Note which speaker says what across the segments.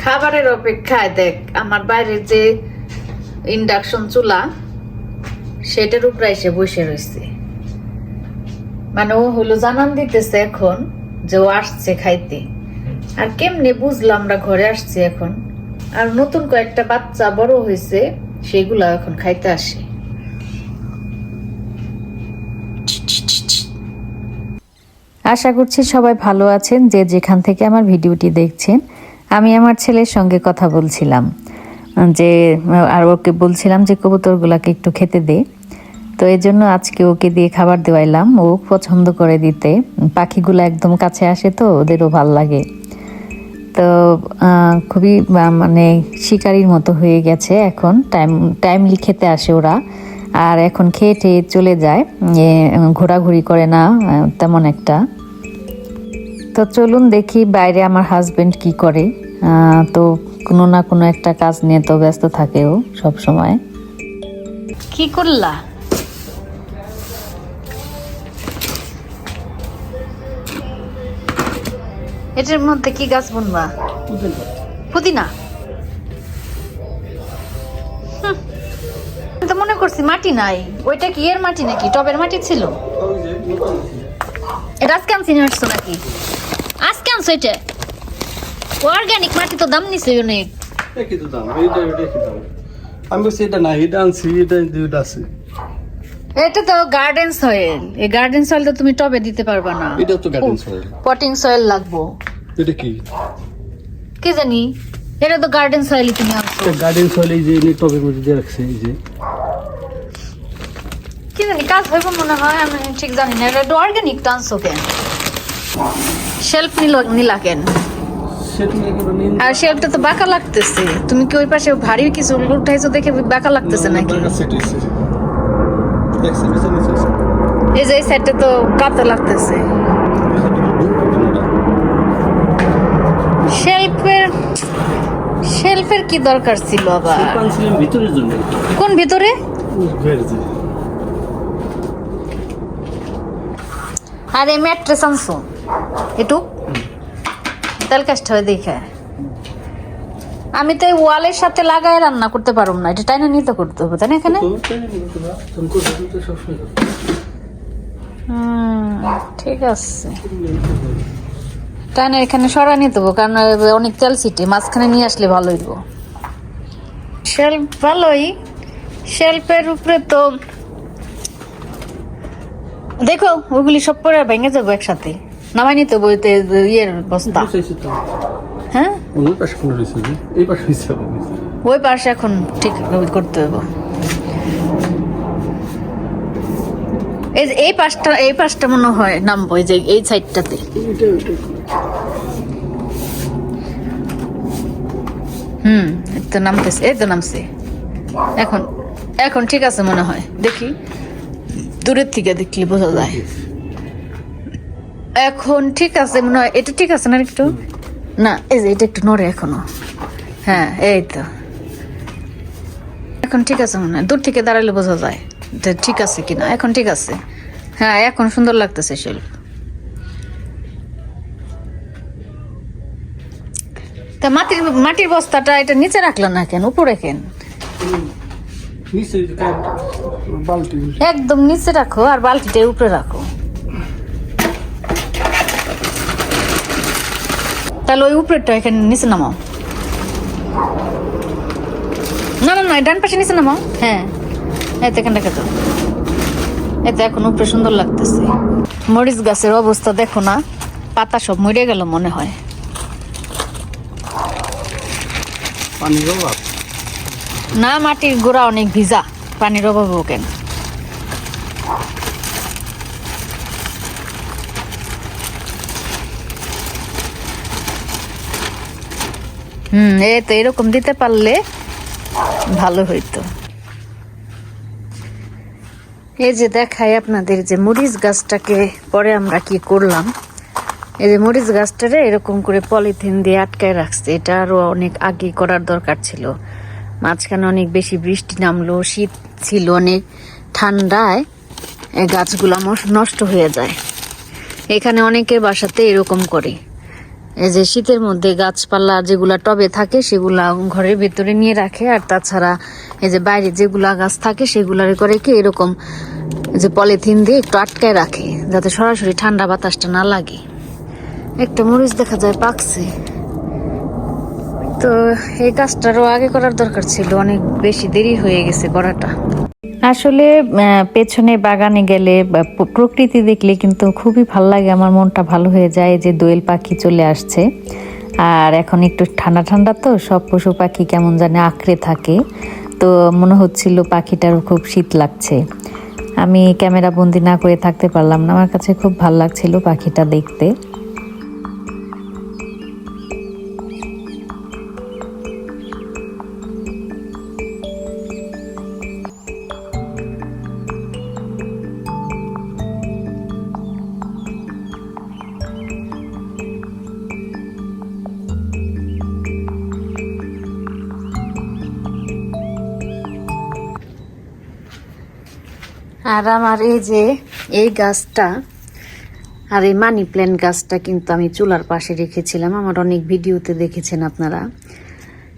Speaker 1: খাবারের অপেক্ষায় দেখ আমার বাইরের যে ইন্ডাকশন চুলা সেটার উপরে এসে বসে রয়েছে। মানে ও হলো জানান দিতেছে এখন যে ও আসছে খাইতে। আর কেমনে বুঝলাম আমরা ঘরে আসছি এখন। আর নতুন কয়েকটা বাচ্চা বড় হয়েছে, সেগুলা এখন খাইতে আসে।
Speaker 2: আশা করছি সবাই ভালো আছেন যে যেখান থেকে আমার ভিডিওটি দেখছেন। আমি আমার ছেলের সঙ্গে কথা বলছিলাম যে আর ওকে বলছিলাম যে কবুতরগুলাকে একটু খেতে দে। তো এই জন্য আজকে ওকে দিয়ে খাবার দেওয়াইলাম। ও পছন্দ করে দিতে, পাখিগুলো একদম কাছে আসে তো ওদেরও ভাল লাগে। তো খুবই মানে শিকারির মতো হয়ে গেছে এখন। টাইমলি খেতে আসে ওরা, আর এখন খেয়ে টেয়ে চলে যায়, ঘোরাঘুরি করে না তেমন একটা। তো চলুন দেখি বাইরে আমার হাজবেন্ড কি করে। তো কোনো না কোনো একটা কাজ নিয়ে তো ব্যস্ত থাকে ও সব সময়।
Speaker 1: কি করলা? এটার মধ্যে কি গাছ বুনবা? পুদিনা। তো মনে করছি মাটি নাই। ওইটা কি এর মাটি নাকি টবের মাটি ছিল? এটা আজকে আনছি নিয়ে আসছো নাকি? আজকে আনছো এটা? অর্গানিক মাটি তো দাম নিছে অনেক।
Speaker 3: কি তো দাম? এইটা কি দাম? আমি বলছি এটা না, এটা আনছি, এটা দুইটা আছে।
Speaker 1: এটা তো গার্ডেন সয়েল। এই গার্ডেন সয়েল তো তুমি টবে দিতে পারবা না।
Speaker 3: এটা তো গার্ডেন সয়েল।
Speaker 1: পটিং সয়েল লাগবো।
Speaker 3: এটা কি?
Speaker 1: কি জানি, এটা তো গার্ডেন সয়েলই তুমি আনছো।
Speaker 3: গার্ডেন সয়েল এই যে টবের মধ্যে দিয়ে রাখছে এই যে।
Speaker 1: কি জানি কাজ হইব মনে হয়, আমি ঠিক জানি না। এটা অর্গানিক তো আনছো কেন? শেলফ নিলা কেন? আর শেলফটা তো বাঁকা লাগতেছে। তুমি কি ওই পাশে ভারী কিছু উঠাইছো দেখে বাঁকা লাগতেছে নাকি? এই যে এই সাইডটা তো কাঁচা লাগতেছে। শেলফের কি দরকার ছিল আবার?
Speaker 3: ভিতরের জন্য।
Speaker 1: কোন ভিতরে? আরে ম্যাট্রেস আনছো একটু তেল কাজটা হয়ে দেখে। আমি তো ওয়ালের সাথে লাগায় রান্না করতে পারবো না, এটা টাইনা নিতে করতে হবে তাই না এখানে? ঠিক আছে, টাইনা এখানে সরা নিতে হবে, কারণ অনেক তেল সিটি মাঝখানে নিয়ে আসলে ভালো হইব। শেলফ ভালোই, শেলফের উপরে তো দেখো ওগুলি সব পরে ভেঙে যাবো একসাথে। নামাই নিতে বইতে ইয়ের বস্তা। হ্যাঁ ওই পাশে এখন ঠিক করতে হবে। এই পাশটা মনে হয় নামবো, এই যে এই সাইডটাতে। এই তো নামতেছে, এই তো নামছে। এখন ঠিক আছে মনে হয়, দেখি দূরের থেকে দেখলে বোঝা যায়। এখন ঠিক আছে মনে হয়, এটা ঠিক আছে না? একটু না, এই যে এটা একটু নড়ে এখনো। হ্যাঁ এই তো এখন ঠিক আছে মনে হয়, দূর থেকে দাঁড়ালে বোঝা যায় ঠিক আছে কিনা। এখন ঠিক আছে, হ্যাঁ এখন সুন্দর লাগতেছে শেলফ। তা মাটির বস্তাটা এটা নিচে রাখলাম না কেন, উপরে কেন? একদম নিচে রাখো আর বালতিটা উপরে রাখো। তাহলে ওই উপরেরটা এখানে নিচে নামাও। না না না, ডান পাশে নিচে নামাও। হ্যাঁ এই তো এখানে রেখে দাও। এই তো এখন উপরে সুন্দর লাগতেছে। মরিচ গাছের অবস্থা দেখো না, পাতা সব মরে গেল মনে হয়। না, মাটির গোড়া অনেক ভিজা, পানির অভাব কেন? এই তো এরকম দিতে পারলে ভালো হইতো। এই যে দেখাই আপনাদের যে মরিচ গাছটাকে পরে আমরা কি করলাম। এই যে মরিচ গাছটারে এরকম করে পলিথিন দিয়ে আটকায় রাখছে। এটা আরো অনেক আগে করার দরকার ছিল। মাঝখানে অনেক বেশি বৃষ্টি নামলো, শীত ছিল অনেক, ঠান্ডায় এই গাছগুলো নষ্ট হয়ে যায়। এখানে অনেকের বাসাতে এরকম করে
Speaker 2: এই যে শীতের মধ্যে গাছপালা যেগুলা টবে থাকে সেগুলা ঘরের ভেতরে নিয়ে রাখে, আর তাছাড়া এই যে বাইরে যেগুলা গাছ থাকে সেগুলার করে কি এরকম যে পলিথিন দিয়ে একটু আটকায় রাখে যাতে সরাসরি ঠান্ডা বাতাসটা না লাগে। একটা মরিচ দেখা যায় পাকছে, তো এই কাজটারও আগে করার দরকার ছিল, অনেক বেশি দেরি হয়ে গেছে করাটা। আসলে পেছনে বাগানে গেলে বা প্রকৃতি দেখলে কিন্তু খুবই ভালো লাগে, আমার মনটা ভালো হয়ে যায়। যে দোয়েল পাখি চলে আসছে, আর এখন একটু ঠান্ডা ঠান্ডা তো সব পশু পাখি কেমন জানে আঁকড়ে থাকে, তো মনে হচ্ছিল পাখিটারও খুব শীত লাগছে। আমি ক্যামেরা বন্দি না করে থাকতে পারলাম না, আমার কাছে খুব ভালো লাগছিল পাখিটা দেখতে। আর আমার এই গাছটা আর এই মানি প্ল্যান্ট গাছটা কিন্তু আমি চুলার পাশে রেখেছিলাম, আমার অনেক ভিডিওতে দেখেছেন আপনারা,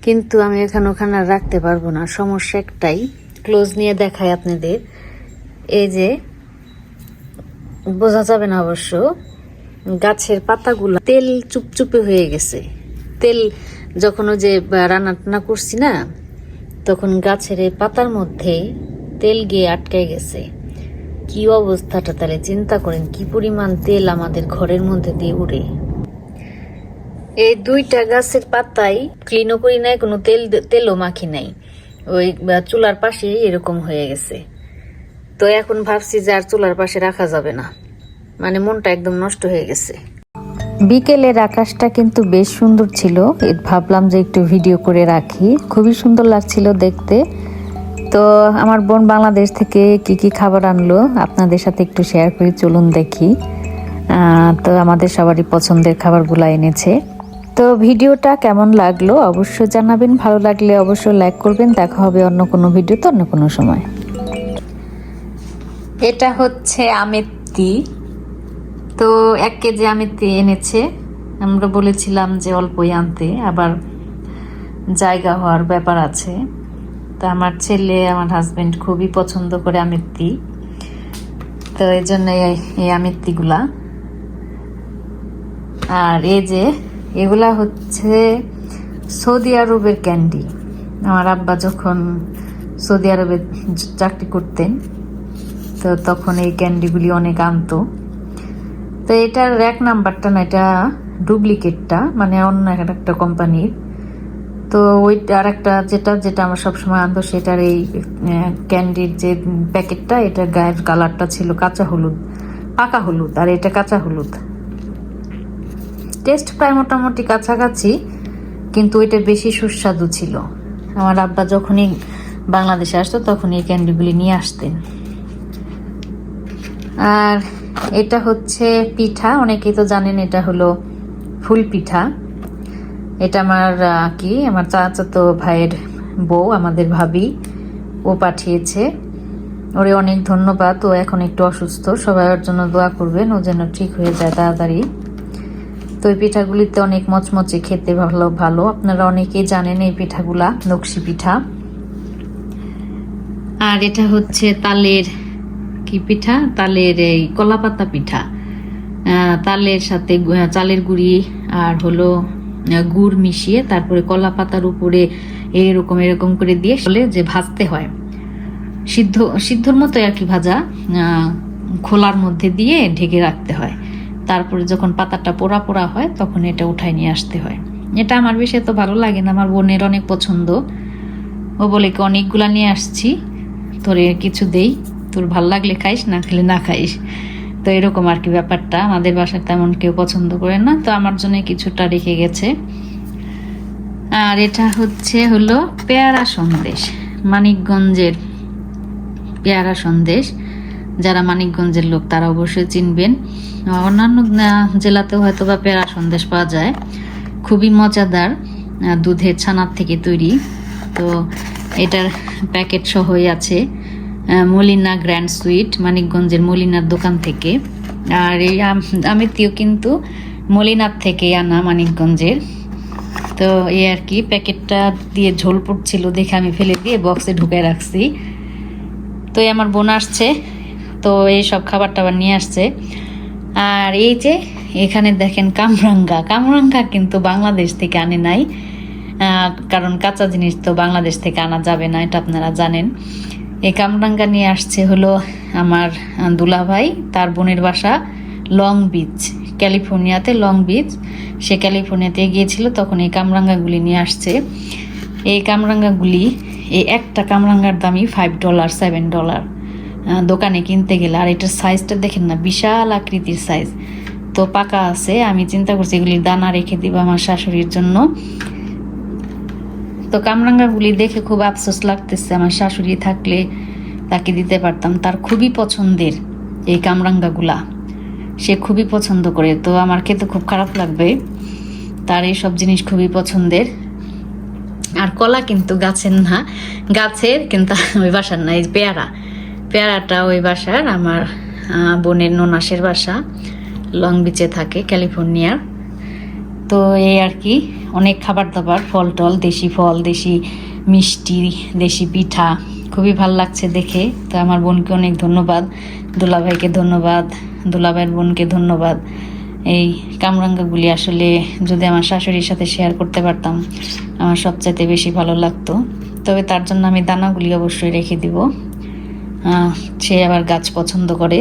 Speaker 2: কিন্তু আমি এখানে ওখানে আর রাখতে পারবো না। সমস্যা একটাই, ক্লোজ নিয়ে দেখাই আপনাদের। এই যে বোঝা যাবে না অবশ্য, গাছের পাতাগুলো তেল চুপচুপে হয়ে গেছে। তেল যখন ওই যে রান্না টান্না করছি না, তখন গাছের এই পাতার মধ্যে তেল গিয়ে আটকে গেছে। কি অবস্থাটা তাহলে চিন্তা করেন, কি পরিমাণ তেল আমাদের ঘরের মধ্যে দিয়ে উড়ে। এই দুইটা গাছের পাতাই ক্লিনও করি নাই, কোনো তেলও মাখি নাই, ওই চুলার পাশে এরকম হয়ে গেছে। তো এখন ভাবছি যে আর চুলার পাশে রাখা যাবে না, মানে মনটা একদম নষ্ট হয়ে গেছে। বিকেলের আকাশটা কিন্তু বেশ সুন্দর ছিল, ভাবলাম যে একটু ভিডিও করে রাখি, খুবই সুন্দর লাগছিল দেখতে। তো আমার বোন বাংলাদেশ থেকে কি কি খাবার আনলো আপনাদের সাথে একটু শেয়ার করি, চলুন দেখি। তো আমাদের সবারই পছন্দের খাবারগুলো এনেছে। তো ভিডিওটা কেমন লাগলো অবশ্যই জানাবেন, ভালো লাগলে অবশ্যই লাইক করবেন। দেখা হবে অন্য কোনো ভিডিওতে অন্য কোনো সময়। এটা হচ্ছে আমেত্তি, তো 1 কেজি আমেত্তি এনেছে। আমরা বলেছিলাম যে অল্পই আনতে, আবার জায়গা হওয়ার ব্যাপার আছে। তো আমার ছেলে আমার হাজবেন্ড খুবই পছন্দ করে আমেত্তি, তো এই জন্য এই আমেত্তিগুলা। আর এই যে এগুলা হচ্ছে সৌদি আরবের ক্যান্ডি। আমার আব্বা যখন সৌদি আরবে চাকরি করতেন, তো তখন এই ক্যান্ডিগুলি অনেক আনতো। তো এটার 1 নাম্বারটা না, এটা ডুপ্লিকেটটা, মানে অন্য একটা কোম্পানির। তো ওইটা আর একটা যেটা আমার সবসময় আনতো, সেটার এই ক্যান্ডির যে প্যাকেটটা, এটার গায়ের কালারটা ছিল কাঁচা হলুদ, পাকা হলুদ, আর এটা কাঁচা হলুদ। টেস্ট প্রায় মোটামুটি কাছাকাছি, কিন্তু ওইটা বেশি সুস্বাদু ছিল। আমার আব্বা যখনই বাংলাদেশে আসতো তখন এই ক্যান্ডিগুলি নিয়ে আসতেন। আর এটা হচ্ছে পিঠা, অনেকেই তো জানেন এটা হলো ফুল পিঠা। এটা আমার চাচাতো ভাইয়ের বউ, আমাদের ভাবি, ও পাঠিয়েছে। ওরে অনেক ধন্যবাদ। ও এখন একটু অসুস্থ, সবাই ওর জন্য দোয়া করবেন, ও যেন ঠিক হয়ে যায় তাড়াতাড়ি। তো এই পিঠাগুলিতে অনেক মচমচে, খেতে ভালো। আপনারা অনেকেই জানেন এই পিঠাগুলা, নকশি পিঠা। আর এটা হচ্ছে তালের কি পিঠা, তালের এই কলাপাতা পিঠা। তালের সাথে চালের গুঁড়ি আর হলো গুড় মিশিয়ে তারপরে কলা পাতার উপরে এরকম করে দিয়ে যে ভাজতে হয়, সিদ্ধর মতো আর কি ভাজা, খোলার মধ্যে দিয়ে ঢেকে রাখতে হয়। তারপরে যখন পাতাটা পোড়া পোড়া হয় তখন এটা উঠায় নিয়ে আসতে হয়। এটা আমার বেশি তো ভালো লাগে না, আমার বোনের অনেক পছন্দ। ও বলে কি অনেকগুলা নিয়ে আসছি, তোরে কিছু দেই, তোর ভাল লাগলে খাইস, না খেলে না খাইস। তো এরকম আর কি ব্যাপারটা। আমাদের বাসায় তেমন কেউ পছন্দ করে না, তো আমার জন্য কিছুটা রেখে গেছে। আর এটা হলো পেয়ারা সন্দেশ, মানিকগঞ্জের পেয়ারা সন্দেশ। যারা মানিকগঞ্জের লোক তারা অবশ্যই চিনবেন। অন্যান্য জেলাতেও হয়তো বা পেয়ারা সন্দেশ পাওয়া যায়, খুবই মজাদার, দুধের ছানার থেকে তৈরি। তো এটার প্যাকেট সহই আছে মলিনা গ্র্যান্ড সুইট, মানিকগঞ্জের মলিনার দোকান থেকে। আর এই আমেত্তিও কিন্তু মলিনাথ থেকে আনা, মানিকগঞ্জের। তো এই আর কি, প্যাকেটটা দিয়ে ঝোল পড়ছিল দেখে আমি ফেলে দিয়ে বক্সে ঢুকে রাখছি। তো এই আমার বোন আসছে, তো এই সব খাবার টাবার নিয়ে আসছে। আর এই যে এখানে দেখেন কামরাঙ্গা কিন্তু বাংলাদেশ থেকে আনে নাই, কারণ কাঁচা জিনিস তো বাংলাদেশ থেকে আনা যাবে না, এটা আপনারা জানেন। এই কামরাঙ্গা নিয়ে আসছে হলো আমার দুলাভাই, তার বোনের বাসা লং বিচ, ক্যালিফোর্নিয়াতে লং বিচ। সে ক্যালিফোর্নিয়াতে গিয়েছিল, তখন এই কামরাঙ্গাগুলি নিয়ে আসছে। এই কামরাঙ্গাগুলি, এই একটা কামরাঙ্গার দামই $5 $7 দোকানে কিনতে গেলে। আর এটার সাইজটা দেখেন না, বিশাল আকৃতির সাইজ। তো পাকা আছে, আমি চিন্তা করছি এগুলির দানা রেখে দিব আমার শাশুড়ির জন্য। তো কামরাঙ্গাগুলি দেখে খুব আফসোস লাগতেছে, আমার শাশুড়ি থাকলে তাকে দিতে পারতাম। তার খুবই পছন্দের এই কামরাঙ্গাগুলা, সে খুবই পছন্দ করে। তো আমার খেতে খুব খারাপ লাগবে, তার এই সব জিনিস খুবই পছন্দের। আর কলা কিন্তু গাছের না, গাছের কিন্তু ওই বাসার না। এই পেয়ারাটা ওই বাসার, আমার বোনের ননাসের বাসা লং বিচে থাকে, ক্যালিফোর্নিয়ার। তো এই আর কি, অনেক খাবার দাবার, ফল টল, দেশি ফল, দেশি মিষ্টি, দেশি পিঠা, খুবই ভাল লাগছে দেখে। তো আমার বোনকে অনেক ধন্যবাদ, দুলাভাইকে ধন্যবাদ, দুলাভাইয়ের বোনকে ধন্যবাদ। এই কামরাঙ্গাগুলি আসলে যদি আমার শাশুড়ির সাথে শেয়ার করতে পারতাম, আমার সবচাইতে বেশি ভালো লাগতো। তবে তার জন্য আমি দানাগুলি অবশ্যই রেখে দিব। সে আবার গাছ পছন্দ করে।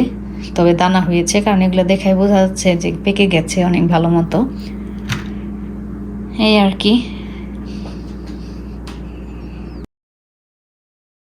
Speaker 2: তবে দানা হয়েছে, কারণ এগুলো দেখায় বোঝা যাচ্ছে যে পেকে গেছে অনেক ভালো মতো। এই আর কি।